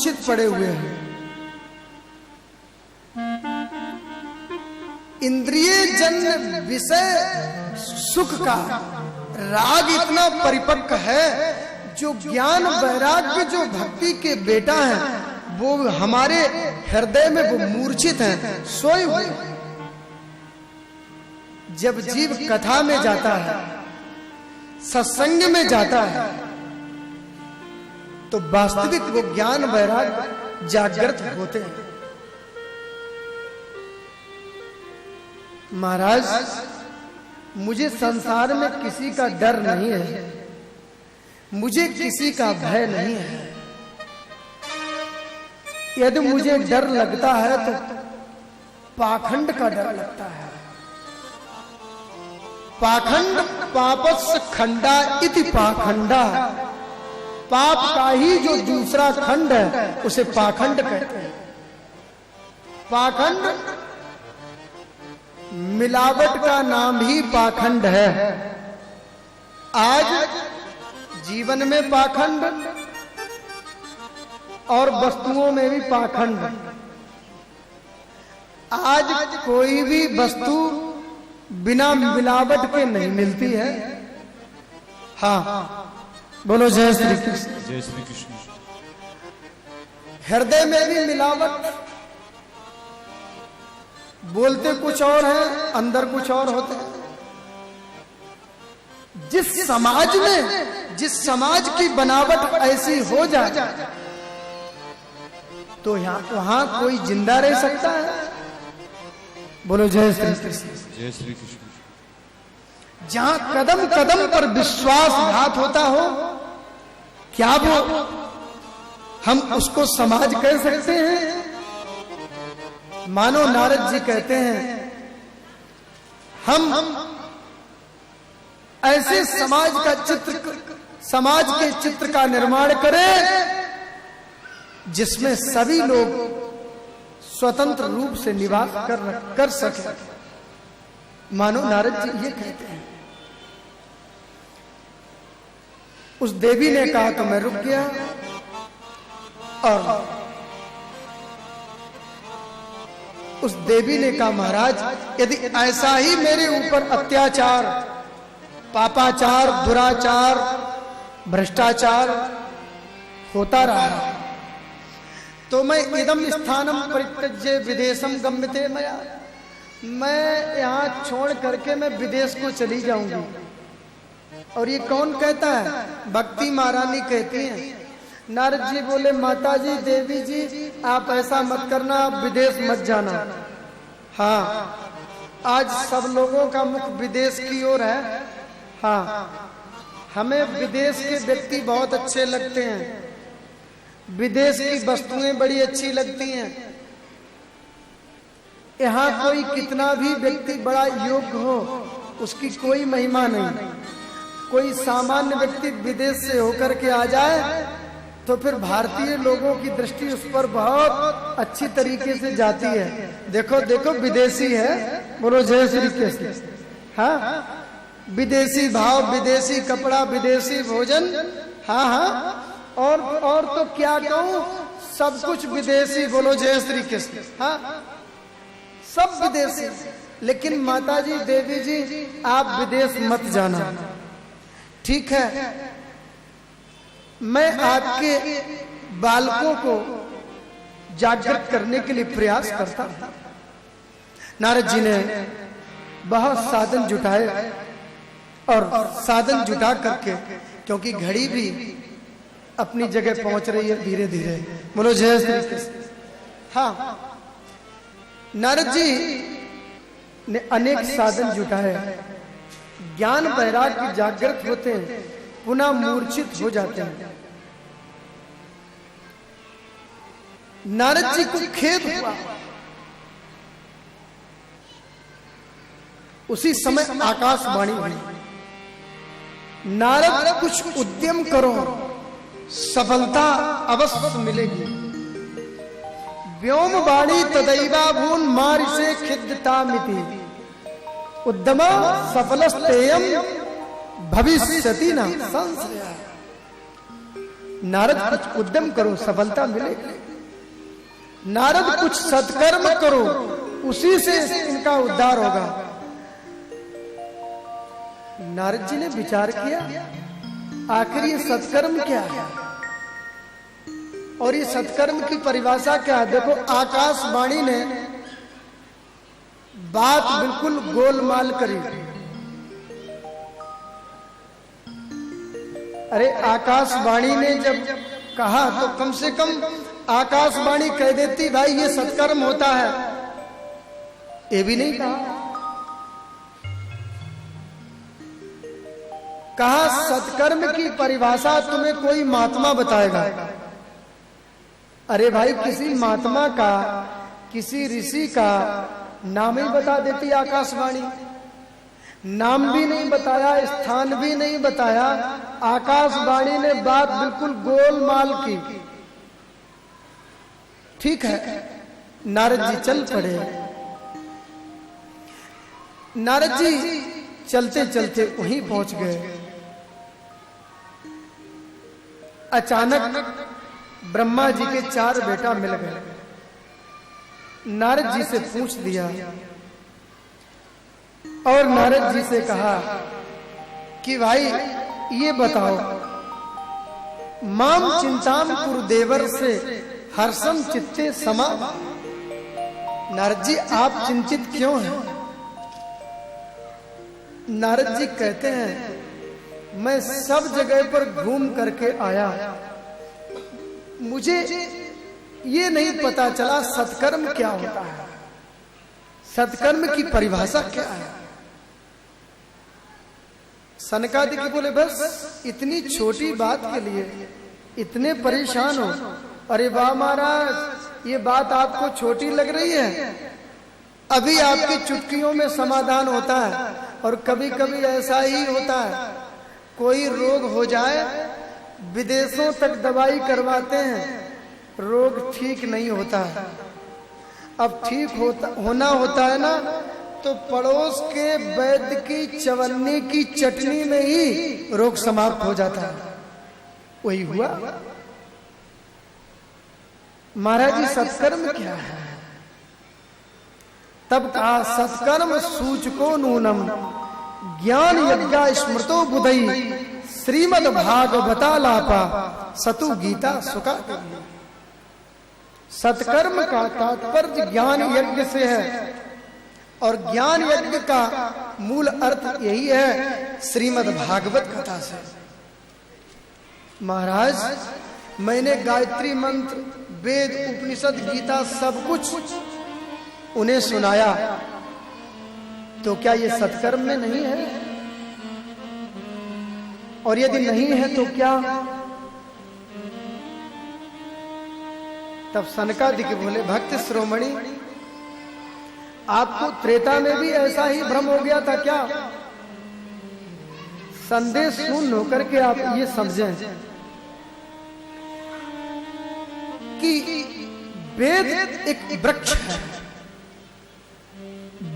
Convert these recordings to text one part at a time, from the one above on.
मूर्छित पड़े हुए हैं। इंद्रिय जन्य विषय सुख का राग इतना परिपक्व है, जो ज्ञान वैराग्य जो भक्ति के बेटा है वो हमारे हृदय में वो मूर्छित हैं, सोए हुए। जब जीव कथा में जाता है, सत्संग में जाता है, तो वास्तविक वो ज्ञान वैराग्य जागृत होते हैं। महाराज, मुझे संसार में किसी का डर नहीं है, मुझे किसी का भय नहीं है। यदि मुझे डर लगता है तो पाखंड का डर लगता है। पाखंड पापस्य खंडा इति पाखंडा, पाप का ही जो दूसरा खंड है उसे पाखंड कहते हैं। पाखंड, मिलावट का नाम ही पाखंड है। आज जीवन में पाखंड और वस्तुओं में भी पाखंड। आज कोई भी वस्तु बिना मिलावट के नहीं मिलती है। हाँ, बोलो जय श्री कृष्ण। जय श्री कृष्ण। हृदय में भी मिलावट, बोलते कुछ और है, अंदर कुछ और होते हैं। जिस समाज की बनावट ऐसी हो जाए तो वहां कोई जिंदा रह सकता है? बोलो जय श्री कृष्ण। जय श्री कृष्ण। जहां कदम कदम पर विश्वासघात होता हो, क्या वो हम उसको समाज कह सकते हैं? मानो नारद जी कहते हैं, हम ऐसे समाज के चित्र का निर्माण करें जिसमें सभी लोग स्वतंत्र रूप से निवास कर सके। मानो नारद जी ये कहते हैं। उस देवी ने कहा तो मैं रुक गया, और उस देवी ने कहा, महाराज, यदि ऐसा ही मेरे ऊपर अत्याचार, पापाचार, दुराचार, भ्रष्टाचार होता रहा तो मैं इदम स्थानम परित्यज्य विदेशम गम्यते मया, मैं यहाँ छोड़ करके मैं विदेश को चली जाऊंगी। और ये कौन कहता है? भक्ति महारानी कहती हैं। नारद जी बोले, माता जी, देवी जी, आप ऐसा मत करना, आप विदेश मत जाना। हाँ, आज सब लोगों का मुख विदेश की ओर है। हाँ, हमें विदेश के व्यक्ति बहुत अच्छे लगते हैं, विदेश की वस्तुएं बड़ी अच्छी लगती हैं। यहाँ कोई कितना भी व्यक्ति बड़ा योग्य हो, उसकी कोई महिमा नहीं। कोई सामान्य व्यक्ति विदेश से होकर के आ जाए तो फिर भारतीय लोगों की दृष्टि उस पर बहुत अच्छी तरीके से जाती है। देखो देखो, विदेशी है। बोलो जय श्री कृष्ण। हाँ, विदेशी भाव, विदेशी कपड़ा, विदेशी भोजन। हाँ हाँ, और तो क्या कहूं, सब कुछ विदेशी। बोलो जय श्री कृष्ण। हाँ, सब विदेशी। लेकिन माता जी, देवी जी, आप विदेश मत जाना। ठीक है, मैं आपके बालकों को जागृत करने के लिए प्रयास करता हूं। नारद जी ने बहुत साधन जुटाए, और साधन जुटा करके, क्योंकि घड़ी भी अपनी जगह पहुंच रही है धीरे धीरे। बोलो जय श्री कृष्ण। हाँ, नारद जी ने अनेक साधन जुटाए। ज्ञान वैराग्य जागृत होते हैं, पुनः मूर्छित हो जाते हैं। नारद जी को खेद हुआ। उसी समय आकाशवाणी हुई, नारद कुछ उद्यम करो, सफलता अवश्य मिलेगी। व्योम वाणी तदैवा भून मारिषे खिद्यतामिति, उद्यम सफलस्तेयम भविष्यति न संशय। नारद कुछ उद्यम करो, सफलता मिलेगी। नारद कुछ सत्कर्म करो, उसी से इनका उद्धार होगा। नारद जी ने विचार किया, आखिर ये सत्कर्म क्या है और ये सत्कर्म की परिभाषा क्या है। देखो, आकाशवाणी ने बात बिल्कुल गोलमाल करी। अरे आकाशवाणी ने जब कहा तो कम से कम आकाशवाणी कह देती भाई ये सत्कर्म होता है, ये भी नहीं कहा सत्कर्म की परिभाषा तुम्हें कोई महात्मा बताएगा। अरे भाई, किसी महात्मा का, किसी ऋषि का नाम ही बता देती आकाशवाणी। नाम भी नहीं बताया, स्थान भी नहीं बताया, आकाशवाणी ने बात बिल्कुल गोलमाल की। ठीक है, नारद जी चल पड़े। नारद जी चलते चलते वहीं पहुंच गए। अचानक ब्रह्मा जी के 4 बेटा मिल गए। नारद जी से पूछ दिया और नारद जी से कहा कि भाई ये बताओ, माम चिंताम कुरुदेवर से हर्षम चित्ते समा। नारद जी आप चिंतित क्यों हैं? नारद जी कहते हैं, मैं सब जगह पर घूम करके आया, मुझे ये नहीं पता चला सत्कर्म क्या होता है, सत्कर्म की परिभाषा क्या है। सनकादिक बोले, बस इतनी छोटी बात के लिए इतने परेशान हो? अरे वाह महाराज, ये बात आपको छोटी लग रही है, अभी आपकी चुटकियों में समाधान होता है। और कभी कभी ऐसा ही होता है, कोई रोग हो जाए, विदेशों तक दवाई करवाते हैं, रोग ठीक नहीं होता है। अब ठीक होना होता है ना, तो पड़ोस के वैद्य की चवन्नी की चटनी में ही रोग समाप्त हो जाता है। वही हुआ। महाराज जी सत्कर्म क्या है? तब कहा, सत्कर्म सूचको नूनम ज्ञान यज्ञ स्मृतो बुधई श्रीमद भागवता लापा सतु गीता सुका। सत्कर्म का तात्पर्य ज्ञान यज्ञ से है और ज्ञान यज्ञ का मूल अर्थ यही है श्रीमद भागवत कथा से। महाराज, मैंने गायत्री मंत्र, वेद, उपनिषद, गीता सब कुछ उन्हें सुनाया, तो क्या ये सत्कर्म में नहीं है? और यदि नहीं है तो क्या? तब सनकादिक बोले, भक्त श्रोमणी, आपको त्रेता में भी ऐसा ही भ्रम हो गया था क्या? संदेश सुन होकर के आप ये समझें कि वेद एक वृक्ष है,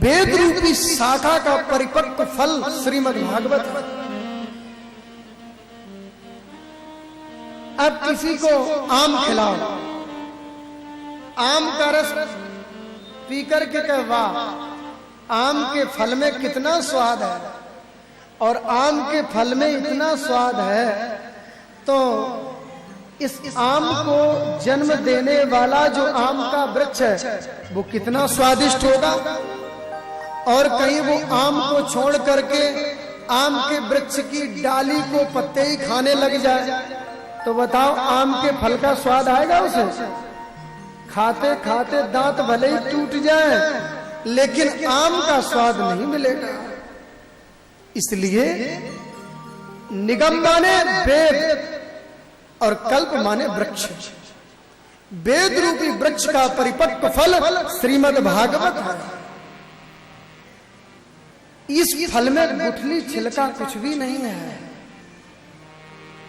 वेद रूपी शाखा का परिपक्व फल श्रीमद् भागवत है। अब किसी को आम खिलाओ, आम का रस पी करके कहे वाह, आम के फल में कितना स्वाद है, और आम के फल में इतना स्वाद है, तो इस आम को जन्म देने वाला जो आम का वृक्ष है वो कितना स्वादिष्ट होगा। और कहीं वो आम को छोड़ करके आम के वृक्ष की डाली को पत्ते ही खाने लग जाए, तो बताओ आम के फल का स्वाद आएगा उसे? खाते खाते दांत भले ही टूट जाए, लेकिन आम का स्वाद नहीं मिलेगा। इसलिए निगम माने वेद और कल्प माने वृक्ष। वेद रूपी वृक्ष का परिपक्व फल श्रीमद् भागवत है। इस फल में गुठली छिलका कुछ भी नहीं है,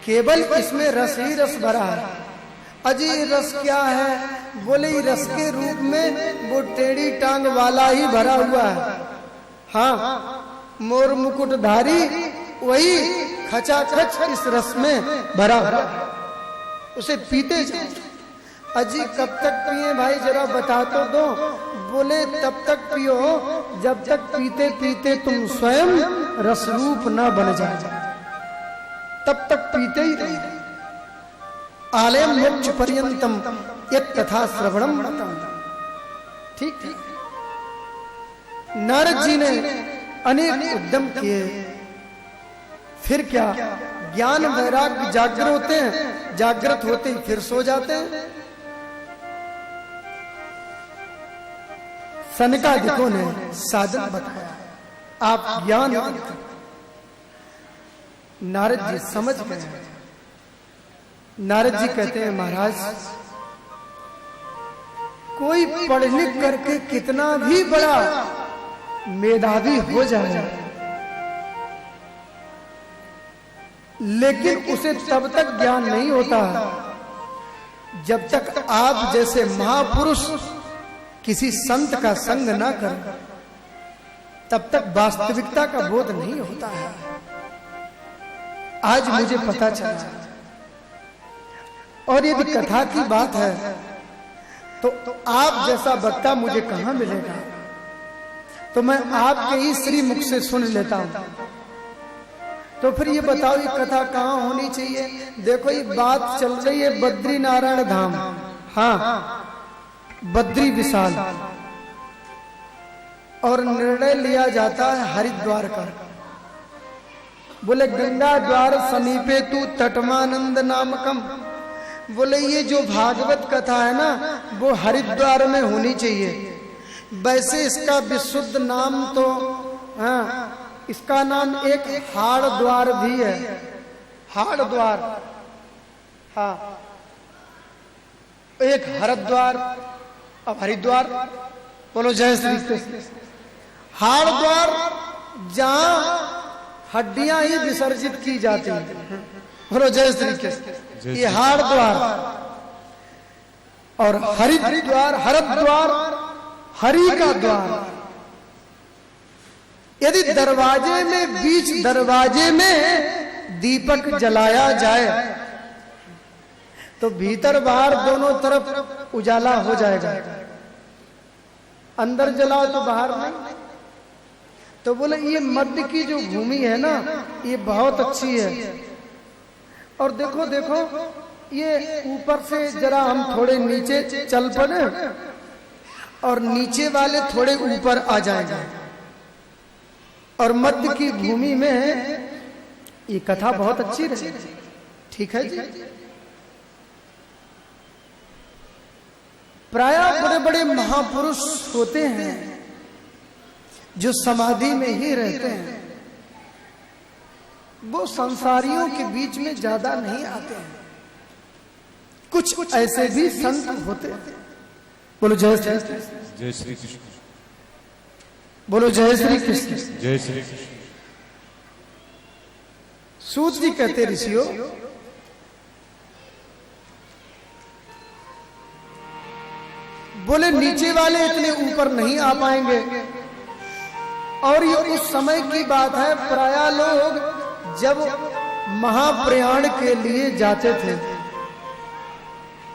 केवल इसमें रस ही रस भरा है। अजी रस क्या है? बोले रस के रूप में वो टेढ़ी टांग वाला ही भरा हुआ है। हाँ, मोर मुकुटधारी वही खचाखच इस रस में भरा हुआ है। उसे पीते जाओ। अजी कब तक पिए भाई, जरा बता तो दो। बोले तब तक पियो जब तक पीते पीते तुम स्वयं रसरूप न बन जाए, तब तक पीते ही रहे। आलयम मोक्ष पर्यंतम यत् तथा श्रवणम मतम। ठीक ठीक। नारद जी ने अनेक उद्यम किए, फिर क्या, ज्ञान वैराग्य जागृत होते हैं, जागृत होते ही फिर सो जाते हैं। सनकादिकों ने साधन बताया, आप ज्ञान। नारद जी समझ गए। नारद जी कहते हैं महाराज, कोई पढ़ लिख करके कितना भी बड़ा मेधावी हो जाए, लेकिन उसे तब तक ज्ञान नहीं होता जब तक आप जैसे महापुरुष किसी संत का संग ना करें, तब तक वास्तविकता का बोध नहीं होता है। आज मुझे पता चला। और यदि कथा की बात है तो आप जैसा वक्ता मुझे कहां मिलेगा, तो मैं आपके ही श्री मुख से सुन लेता हूं। तो फिर ये बताओ, ये कथा कहां होनी चाहिए? देखो ये बात चल रही है बद्री नारायण धाम, हाँ बद्री विशाल, और निर्णय लिया जाता है हरिद्वार का। बोले गंगा द्वार समीपे तू तटमानंद नामकम। बोले ये जो भागवत कथा है ना, वो हरिद्वार में होनी चाहिए। वैसे इसका विशुद्ध नाम तो, हाँ, इसका नाम एक हाड़द्वार भी है, हाड़द्वार, हाँ, एक हरिद्वार, अब हरिद्वार। बोलो जय श्री कृष्ण। हाड़द्वार जहां हड्डियां ही विसर्जित की जाती हैं। बोलो जय श्री कृष्ण। ये हाड़द्वार। और हरिद्वार, हरिद्वार हरि का द्वार। यदि दरवाजे में, बीच दरवाजे में दीपक जलाया जाए तो भीतर बाहर दोनों तरफ उजाला हो जाएगा। अंदर जलाओ तो बाहर नहीं। तो बोले ये मध्य की जो भूमि है ना, ये बहुत अच्छी है। और देखो देखो, ये ऊपर से जरा हम थोड़े नीचे चल पड़े और नीचे वाले थोड़े ऊपर आ जाएंगे, और मध्य की भूमि में ये कथा बहुत अच्छी रहेगी। ठीक है जी। प्रायः बड़े बड़े महापुरुष होते हैं जो समाधि में ही रहते हैं, वो संसारियों के बीच में ज्यादा नहीं आते हैं। कुछ ऐसे भी संत होते हैं। बोलो जय श्री कृष्ण। जय श्री कृष्ण। बोलो जय श्री कृष्ण। जय श्री कृष्ण। सूत जी कहते ऋषियों, बोले नीचे वाले इतने ऊपर नहीं आ पाएंगे। और ये उस समय की बात है, प्रायः लोग जब महाप्रयाण के लिए जाते थे,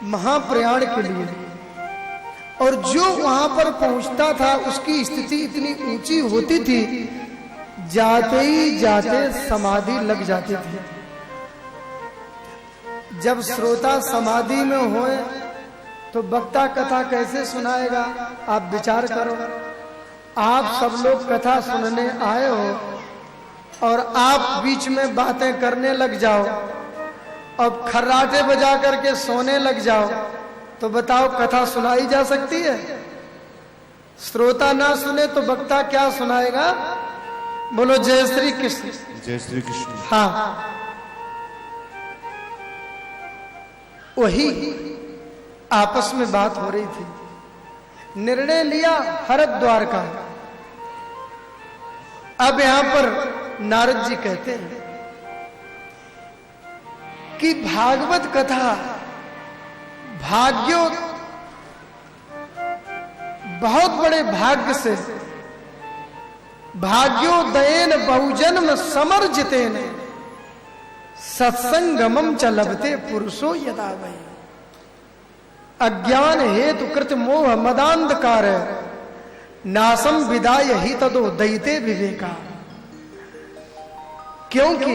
महाप्रयाण के लिए, और जो वहां पर पहुंचता था उसकी स्थिति इतनी ऊंची होती थी, जाते ही जाते समाधि लग जाती थी। जब श्रोता समाधि में होए तो वक्ता कथा कैसे सुनाएगा? आप विचार करो। आप सब लोग कथा सुनने आए हो और आप बीच में बातें करने लग जाओ और खर्राटे बजा करके सोने लग जाओ, तो बताओ कथा सुनाई जा सकती है? श्रोता ना सुने तो वक्ता क्या सुनाएगा? बोलो जय श्री कृष्ण। जय श्री कृष्ण। हाँ, वही आपस में बात हो रही थी। निर्णय लिया हरिद्वार का। अब यहां पर नारद जी कहते हैं कि भागवत कथा भाग्यो, बहुत बड़े भाग्य से, भाग्योदयेन बहुजन्म समर्जितेन सत्संगमम च लभते पुरुषो यदा वै। अज्ञान हेतु कृत मोह मदांधकार नासम विदाय ही तदो दयिते विवेका। क्योंकि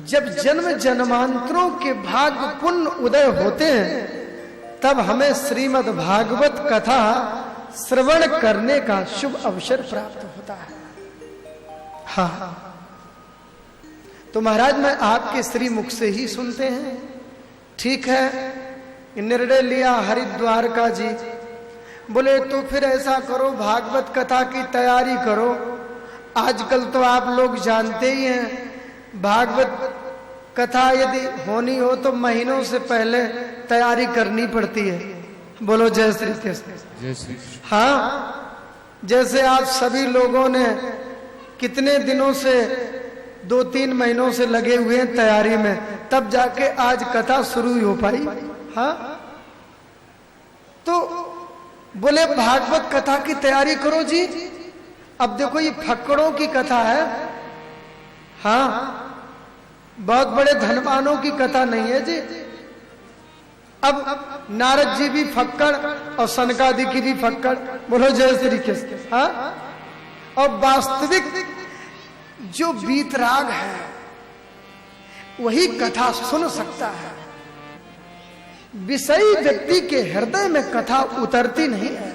जब जन्म जन्मांतरों के भाग्य पुण्य उदय होते हैं तब हमें श्रीमद् भागवत कथा श्रवण करने का शुभ अवसर प्राप्त होता है। हाँ, तो महाराज मैं आपके श्री मुख से ही सुनते हैं। ठीक है, निर्णय लिया हरिद्वार का जी। बोले तो फिर ऐसा करो, भागवत कथा की तैयारी करो। आजकल तो आप लोग जानते ही हैं, भागवत कथा यदि होनी हो तो महीनों से पहले तैयारी करनी पड़ती है। बोलो जय श्री कृष्ण। जय श्री कृष्ण। हाँ, जैसे आप सभी लोगों ने कितने दिनों से 2-3 महीनों से लगे हुए हैं तैयारी में, तब जाके आज कथा शुरू हो पाई। हाँ, तो बोले भागवत कथा की तैयारी करो जी। अब देखो ये फक्कड़ों की कथा है। हाँ, बहुत बड़े धनवानों की कथा नहीं है जी। अब नारद जी भी फक्कड़ और सनकादि की भी फक्कड़। बोलो जय श्री कृष्ण। हाँ, और वास्तविक जो बीतराग है वही कथा सुन सकता है। विषयी व्यक्ति के हृदय में कथा उतरती नहीं है।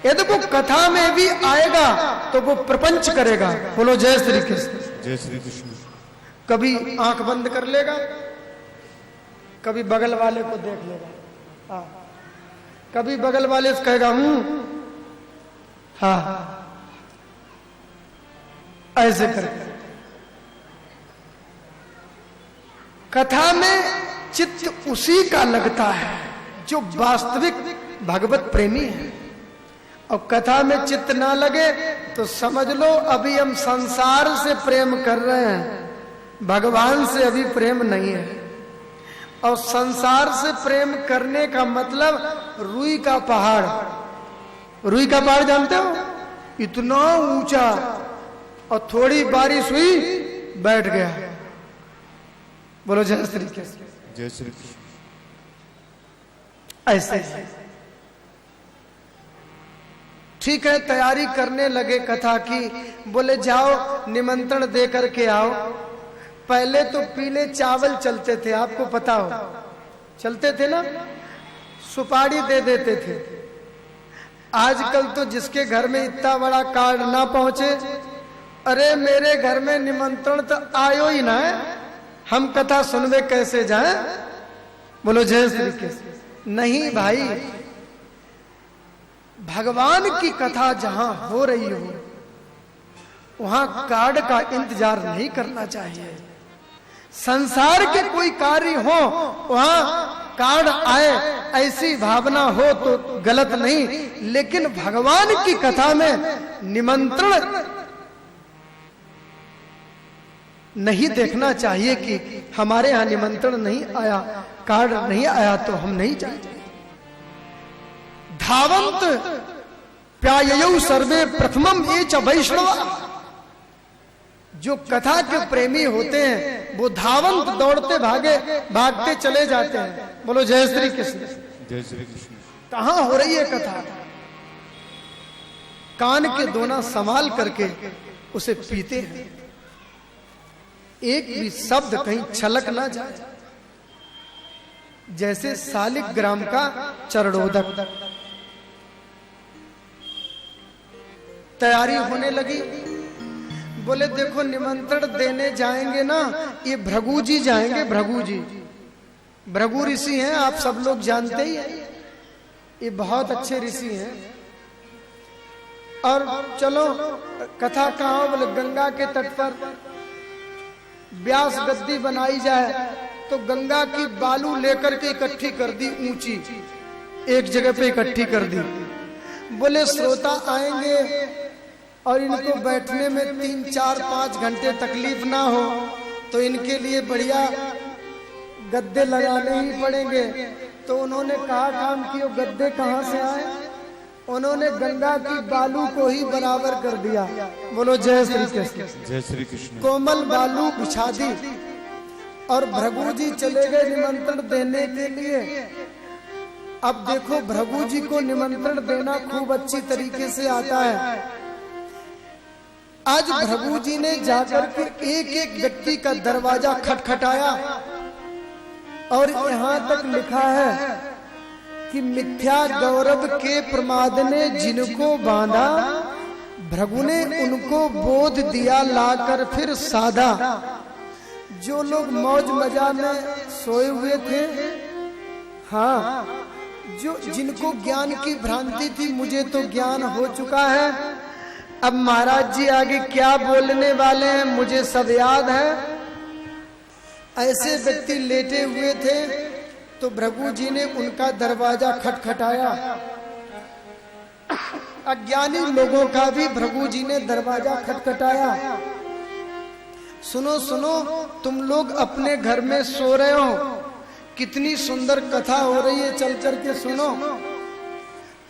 यदि वो कथा में भी आएगा तो वो प्रपंच करेगा। बोलो जय श्री कृष्ण। जय श्री कृष्ण। कभी आंख बंद कर लेगा, कभी बगल वाले को देख लेगा। हाँ, कभी बगल वाले से कहेगा हाँ, ऐसे करके कथा में चित्त उसी का लगता है जो वास्तविक भगवत प्रेमी है। और कथा में चित्त ना लगे तो समझ लो अभी हम संसार से प्रेम कर रहे हैं, भगवान से अभी प्रेम नहीं है। और संसार से प्रेम करने का मतलब रुई का पहाड़, रुई का पहाड़ जानते हो, इतना ऊंचा, और थोड़ी बारिश हुई बैठ गया। बोलो जय श्री कृष्ण। जय श्री कृष्ण। ऐसे ठीक है, तैयारी करने लगे कथा की। बोले जाओ निमंत्रण दे करके आओ। पहले तो पीले चावल चलते थे, आपको पता हो, चलते थे ना, सुपारी दे देते थे। आजकल तो जिसके घर में इतना बड़ा कार्ड ना पहुंचे, अरे मेरे घर में निमंत्रण तो आयो ही ना है, हम कथा सुनवे कैसे जाएं। बोलो जय श्री कृष्ण। नहीं भाई, भगवान की कथा जहां हो रही हो वहां कार्ड का इंतजार नहीं करना चाहिए। संसार के कोई कार्य हो वहां कार्ड आए ऐसी भावना हो तो गलत नहीं, लेकिन भगवान की कथा में निमंत्रण नहीं देखना चाहिए कि हमारे यहां निमंत्रण नहीं आया, कार्ड नहीं आया तो हम नहीं जाएंगे। धावंत प्याययौ सर्वे प्रथमम ये च वैष्णवा। जो कथा के प्रेमी होते हैं वो धावंत दौड़ते भागते चले जाते हैं। बोलो जय श्री कृष्ण। जय श्री कृष्ण। कहां हो रही है कथा, कान के दोना संभाल करके उसे पीते हैं, एक भी शब्द कहीं छलक ना जाए। जैसे शालिग्राम का चरणोदक। तैयारी होने लगी। बोले देखो निमंत्रण देने जाएंगे ना, ये भृगु जी जाएंगे। भृगु जी, भृगु ऋषि हैं, आप सब लोग जानते ही हैं, ये बहुत अच्छे ऋषि हैं। और चलो कथा कहाँ, बोले गंगा के तट पर व्यास गद्दी बनाई जाए, तो गंगा की बालू लेकर के इकट्ठी कर दी, ऊंची एक जगह पे इकट्ठी कर दी। बोले श्रोता आएंगे और इनको बैठने में 3, 4, 5 घंटे तकलीफ ना हो तो इनके लिए बढ़िया गद्दे लगाने ही पड़ेंगे। तो उन्होंने कहा काम किया, गद्दे कहाँ से आए, उन्होंने गंगा की बालू को ही बराबर कर दिया। बोलो जय श्री कृष्ण। जय श्री कृष्ण। कोमल बालू बिछा दी और भृगु जी चले गए निमंत्रण देने के लिए। अब देखो भृगु जी को निमंत्रण देना खूब अच्छी तरीके से आता है। आज भृगु जी ने जाकर के एक एक व्यक्ति का दरवाजा खटखटाया और यहाँ तक लिखा है कि मिथ्या गौरव के प्रमाद ने जिनको बांधा, भृगु ने उनको बोध दिया लाकर फिर साधा। जो लोग मौज मजा में सोए हुए थे, हाँ, जो जिनको ज्ञान की भ्रांति थी, मुझे तो ज्ञान हो चुका है, अब महाराज जी आगे क्या बोलने वाले हैं मुझे सब याद है। ऐसे व्यक्ति लेटे हुए थे तो भृगु जी ने उनका दरवाजा खटखटाया। अज्ञानी लोगों का भी भृगु जी ने दरवाजा खटखटाया। सुनो सुनो, तुम लोग अपने घर में सो रहे हो, कितनी सुंदर कथा हो रही है, चल करके सुनो।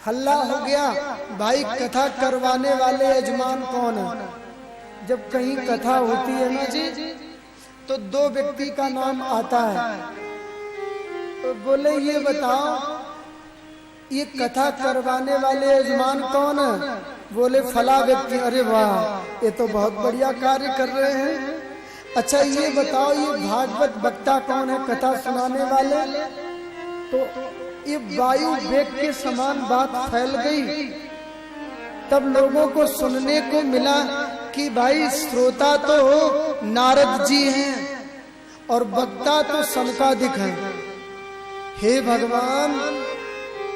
हल्ला हो गया, भाई कथा करवाने वाले यजमान कौन है? जब कहीं कथा होती है ना जी, तो दो व्यक्ति का नाम आता है। तो बोले ये बताओ, ये कथा करवाने वाले यजमान कौन है? बोले फला व्यक्ति। अरे वाह, ये तो बहुत बढ़िया कार्य कर रहे हैं। अच्छा ये बताओ, ये भागवत वक्ता कौन है, कथा सुनाने वाले? तो ये वायु वेग के समान बात फैल गई। तब लोगों को सुनने को मिला कि भाई श्रोता तो नारद जी हैं और वक्ता तो सनकादिक हैं। हे भगवान,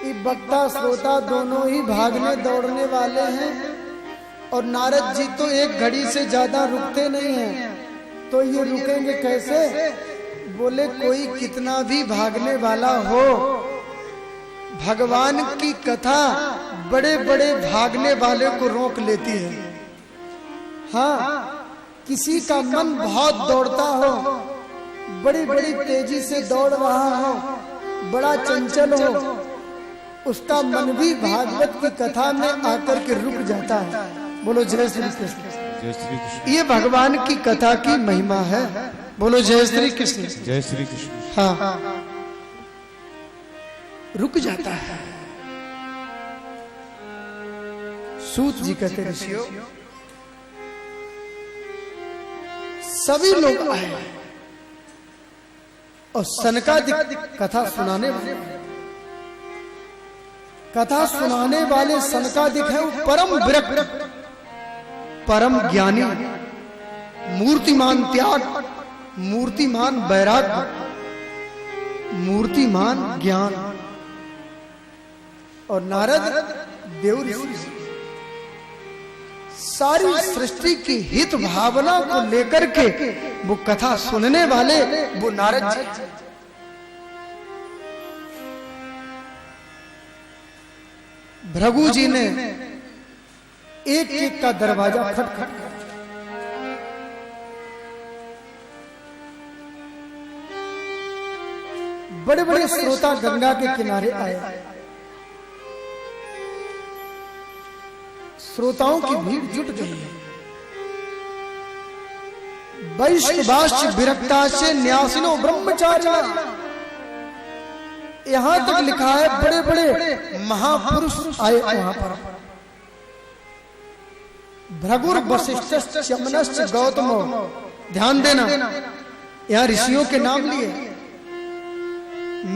ये वक्ता श्रोता दोनों ही भागने दौड़ने वाले हैं और नारद जी तो एक घड़ी से ज्यादा रुकते नहीं हैं, तो ये रुकेंगे कैसे? बोले कोई कितना भी भागने वाला हो, भगवान की कथा बड़े बड़े भागने वाले को रोक लेती है। हाँ, किसी का मन बहुत दौड़ता हो, बड़ी बड़ी तेजी से दौड़ रहा हो, बड़ा चंचल हो, उसका मन भी भागवत की कथा में आकर के रुक जाता है। बोलो जय श्री कृष्ण। जय श्री कृष्ण। ये भगवान की कथा की महिमा है। बोलो जय श्री कृष्ण। जय श्री कृष्ण। हाँ, रुक जाता है। सूत जी कहते ऋषियों, सभी लोग आए और सनकादिक कथा सुनाने वाले, कथा सुनाने वाले सनकादिक है, वो परम विरक्त, परम ज्ञानी, मूर्तिमान त्याग, मूर्तिमान वैराग्य, मूर्तिमान ज्ञान। और नारद देव ऋषि सारी सृष्टि की हित भावना को लेकर के वो कथा सुनने वाले वो नारद जी। भृगु जी ने एक एक का दरवाजा खटखट, बड़े बड़े श्रोता गंगा के किनारे आए। श्रोताओं की भीड़ जुट गई है। वैष्णवाश्च विरक्ताश्च न्यासिनो ब्रह्मचारिणा, यहां तक लिखा है बड़े बड़े महापुरुष आए वहां पर। भृगुर वशिष्ठ चमनश्च गौतमो, ध्यान देना, यहां ऋषियों के नाम लिए।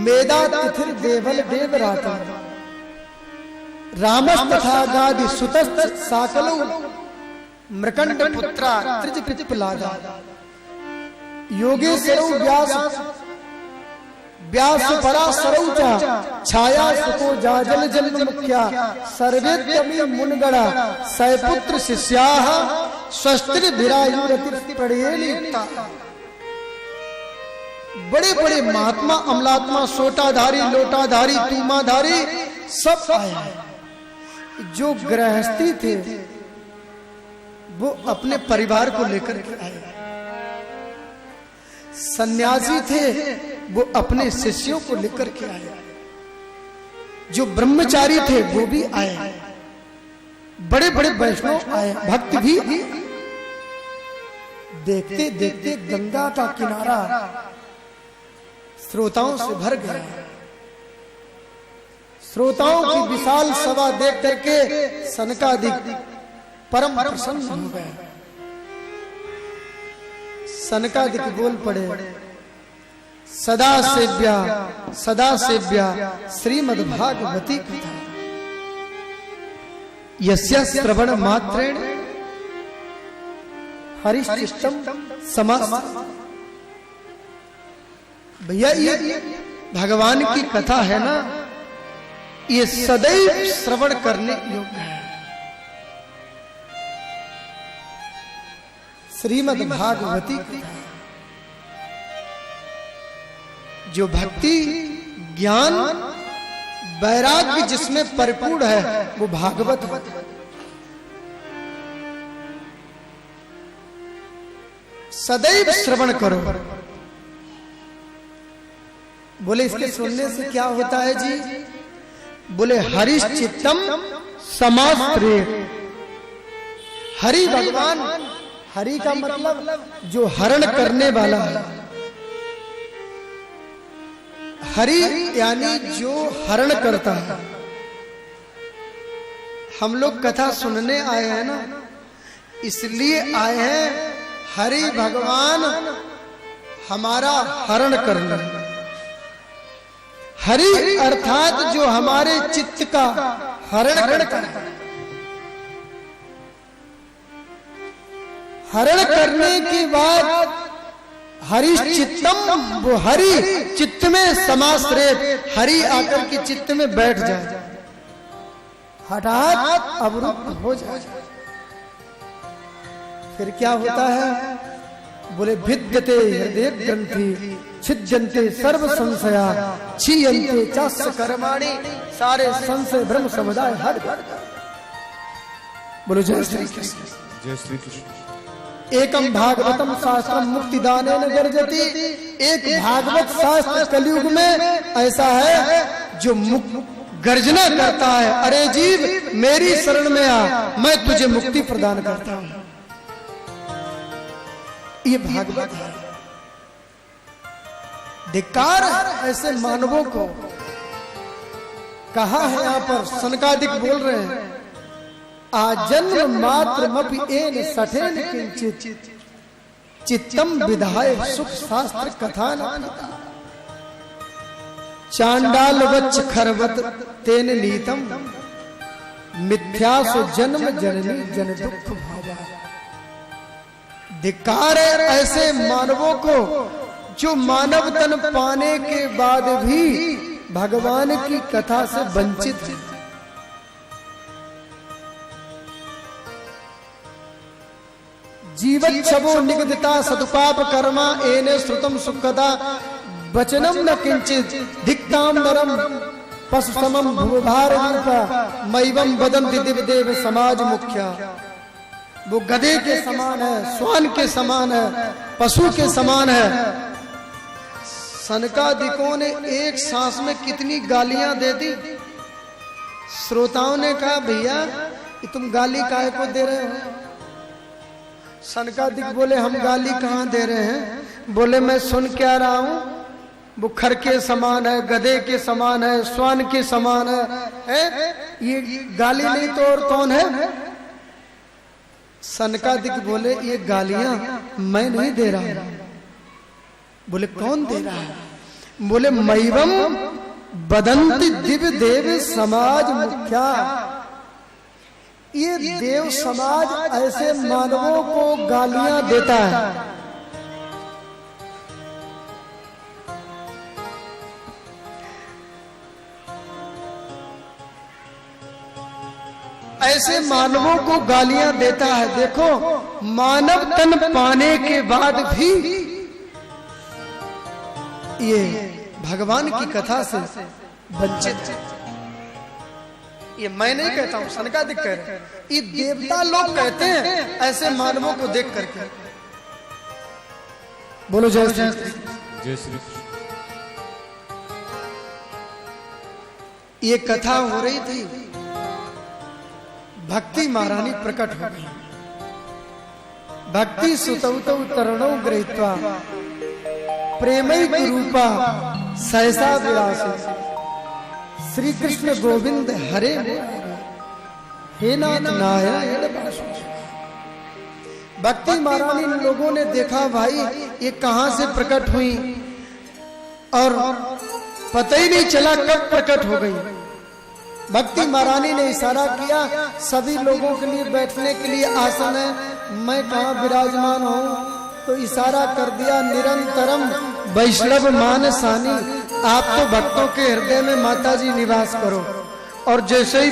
मेदा तिथिर देवल देवराता, रामस्तथा गादि सुतस्त साकलो, मृकंड पुत्रा त्रिज पिप्पलादा, योगेश्वरो व्यास व्यास पराशरौ च छाया सुको जाजल जन्म मुख्या, सर्वेत्यमि मुनगणा सैपुत्र शिष्याः स्वस्तिर भिरायुरति पड़ेलिता। बड़े बड़े महात्मा, अमलात्मा, सोटाधारी, लोटाधारी, तूमाधारी सब आए। जो गृहस्थी थे वो अपने परिवार को लेकर के आए, सन्यासी थे वो अपने शिष्यों को लेकर के आए, जो ब्रह्मचारी थे वो भी आए, बड़े बड़े वैष्णव आए, भक्त भी। देखते देखते गंगा का किनारा श्रोताओं से भर गया। श्रोताओं की विशाल सभा देख करके सनकादिक परम प्रसन्न हो गए। सनकादिक बोल पड़े, सदा सेव्या श्रीमद्भागवती कथा यस्य श्रवण मात्रेण हरिश्चित्तम समास्ते। भैया ये भगवान की कथा है ना, ये सदैव श्रवण करने योग्य है। श्रीमद् भागवती कथा, जो भक्ति ज्ञान वैराग्य जिसमें परिपूर्ण है वो भागवत है। सदैव श्रवण करो। बोले इसके सुनने से क्या होता है जी? बोले हरिश्चित्तम समास्त्रे। हरि भगवान, हरि का मतलब जो हरण करने वाला है। हरि यानी जो हरण करता है। हम लोग कथा सुनने आए हैं ना, इसलिए आए हैं हरि भगवान हमारा हरण करना। हरि अर्थात जो हमारे चित्त का हरण करता है। हरण करने के बाद हरिश्चित्तम, वो हरि चित्त में समाश्रित, हरि आकर के चित्त में बैठ जाए, हठात अवरुद्ध हो जाए। फिर क्या होता है? बोले भिद्यते हृदय ग्रंथि छिद्यन्ते सर्व संशया क्षीयन्ते चास्य कर्माणि। सारे संशय भ्रम समुदाय हट। बोलो जय श्री कृष्ण। जय श्री कृष्ण। एकम भागवतम शास्त्रम मुक्तिदानेन गर्जति। एक भागवत शास्त्र कलयुग में ऐसा है जो गर्जना करता है, अरे जीव मेरी शरण में आ, मैं तुझे मुक्ति प्रदान करता हूं। ये भागवत है। धिक्कार ऐसे मानवों को। कहा है यहां पर सनकादिक बोल रहे हैं, आजन्म मात्र मपि एन सठेन किंचित चित्तम विधाय सुख शास्त्र कथा न चांडाल वच्च खरवत तेन नीतम मिथ्यासु जन्म जननी जन दुख भावा। धिक्कार है ऐसे मानवों को जो मानव तन पाने के बाद भी भगवान की कथा से वंचित है। जीवच्छवो निगदिता सदुपाप कर्मा एने श्रुतम सुखदा वचनम न किंचित धिक्ताम नरम पशु समम भूभार रूपा मैवम वदन्ति दिव्य देव समाज मुख्या। वो गधे के समान है, श्वान के समान है, पशु के समान है। सनकादिकों ने एक सांस में कितनी गालियां दे दी। श्रोताओं ने कहा भैया ये तुम गाली काहे को दे रहे हो? सनकादिक बोले हम गाली कहाँ दे रहे हैं? बोले मैं सुन क्या रहा हूं, वो खर के समान है, गधे के समान है, श्वान के समान है? ये गाली नहीं तो और कौन है? सनकादिक बोले ये गालियां मैं नहीं दे रहा हूं। बोले कौन दे रहा है? बोले मैवम वदन्ति दिव्य देव समाज मुख्या। ये देव समाज ऐसे मानवों को गालियां देता है। ऐसे मानवों को गालियां देता है। देखो मानव तन पाने के बाद भी ये भगवान की कथा से वंचित है। ये मैं नहीं कहता हूं, सनकादिक कह रहे हैं। ये देवता लोग कहते हैं ऐसे मानवों को देख करके। बोलो जय श्री कृष्ण। जय श्री कृष्ण। ये कथा हो रही थी, भक्ति महारानी प्रकट हो गई। भक्ति सुतौतौ तरणौ गृहीत्वा प्रेमैक रूपा सहसा विलासी श्री कृष्ण गोविंद हरे हे नाथ नारायण वासुदेव। भक्ति महारानी लोगों ने देखा, भाई ये कहां से प्रकट हुई और पता ही नहीं चला कब प्रकट हो गई। भक्ति महारानी ने इशारा किया, सभी लोगों के लिए बैठने के लिए आसन है, मैं कहाँ विराजमान हूँ, तो इशारा कर दिया, निरंतरम वैष्णव मानसानी, आप तो भक्तों के हृदय में माता जी निवास करो। और जैसे ही